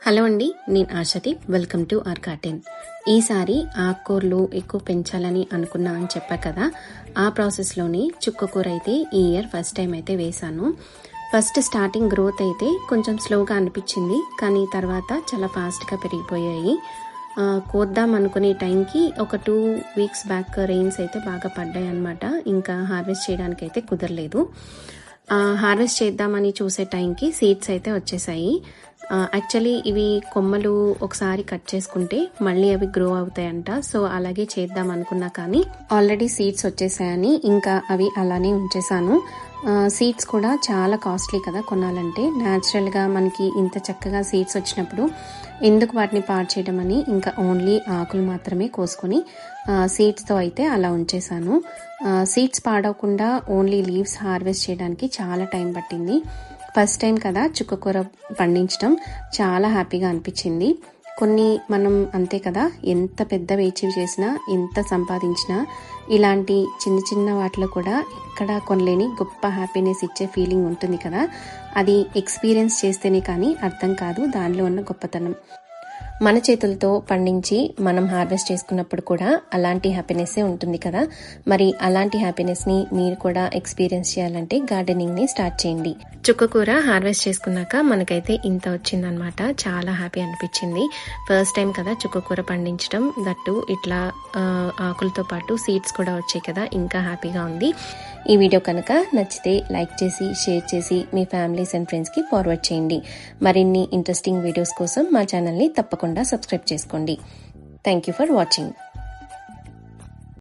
Hello అండి, నేను Ashadeep. Welcome to our garden. ఈసారి ఆకుకూరలు ఎక్కువ పెంచాలని అనుకున్నా అని చెప్పా కదా, ఆ ప్రాసెస్లోనే చుక్కకూర అయితే ఈ ఇయర్ ఫస్ట్ టైం అయితే వేశాను. ఫస్ట్ స్టార్టింగ్ గ్రోత్ అయితే కొంచెం స్లోగా అనిపించింది, కానీ తర్వాత చాలా ఫాస్ట్గా పెరిగిపోయాయి. కోద్దాం అనుకునే టైంకి ఒక 2 వీక్స్ బ్యాక్ రెయిన్స్ అయితే బాగా పడ్డాయి అన్నమాట. ఇంకా హార్వెస్ట్ చేయడానికి అయితే కుదరలేదు. హార్వెస్ట్ చేద్దామని చూసే టైంకి సీడ్స్ అయితే వచ్చేసాయి. యాక్చువల్లీ ఇవి కొమ్మలు ఒకసారి కట్ చేసుకుంటే మళ్ళీ అవి గ్రో అవుతాయంట. సో అలాగే చేద్దాం అనుకున్నా, కానీ ఆల్రెడీ సీడ్స్ వచ్చేసాయని ఇంకా అవి అలానే ఉంచేసాను. సీడ్స్ కూడా చాలా కాస్ట్లీ కదా కొనాలంటే. న్యాచురల్గా మనకి ఇంత చక్కగా సీడ్స్ వచ్చినప్పుడు ఎందుకు వాటిని పాడు చేయడం అని ఇంకా ఓన్లీ ఆకులు మాత్రమే కోసుకొని సీడ్స్తో అయితే అలా ఉంచేసాను. సీడ్స్ పాడవకుండా ఓన్లీ లీవ్స్ హార్వెస్ట్ చేయడానికి చాలా టైం పట్టింది. ఫస్ట్ టైం కదా చుక్కకూర పండించడం, చాలా హ్యాపీగా అనిపించింది. కొన్ని మనం అంతే కదా, ఎంత పెద్ద అచీవ్ చేసినా, ఎంత సంపాదించినా ఇలాంటి చిన్న చిన్న వాటిలో కూడా ఎక్కడ కొనలేని గొప్ప హ్యాపీనెస్ ఇచ్చే ఫీలింగ్ ఉంటుంది కదా. అది ఎక్స్పీరియన్స్ చేస్తేనే కానీ అర్థం కాదు దానిలో ఉన్న గొప్పతనం. మన చేతులతో పండించి మనం హార్వెస్ట్ చేసుకున్నప్పుడు కూడా అలాంటి హ్యాపీనెస్సే ఉంటుంది కదా. మరి అలాంటి హ్యాపీనెస్ని మీరు కూడా ఎక్స్పీరియన్స్ చేయాలంటే గార్డెనింగ్ని స్టార్ట్ చేయండి. చుక్కకూర హార్వెస్ట్ చేసుకున్నాక మనకైతే ఇంత వచ్చిందనమాట. చాలా హ్యాపీ అనిపించింది. ఫస్ట్ టైం కదా చుక్కకూర పండించడం, దట్టు ఇట్లా ఆకులతో పాటు సీడ్స్ కూడా వచ్చాయి కదా, ఇంకా హ్యాపీగా ఉంది. ఈ వీడియో కనుక నచ్చితే లైక్ చేసి, షేర్ చేసి మీ ఫ్యామిలీస్ అండ్ ఫ్రెండ్స్కి ఫార్వర్డ్ చేయండి. మరిన్ని ఇంట్రెస్టింగ్ వీడియోస్ కోసం మా ఛానల్ని తప్పకుండా సబ్స్క్రైబ్ చేసుకోండి. Thank you for watching.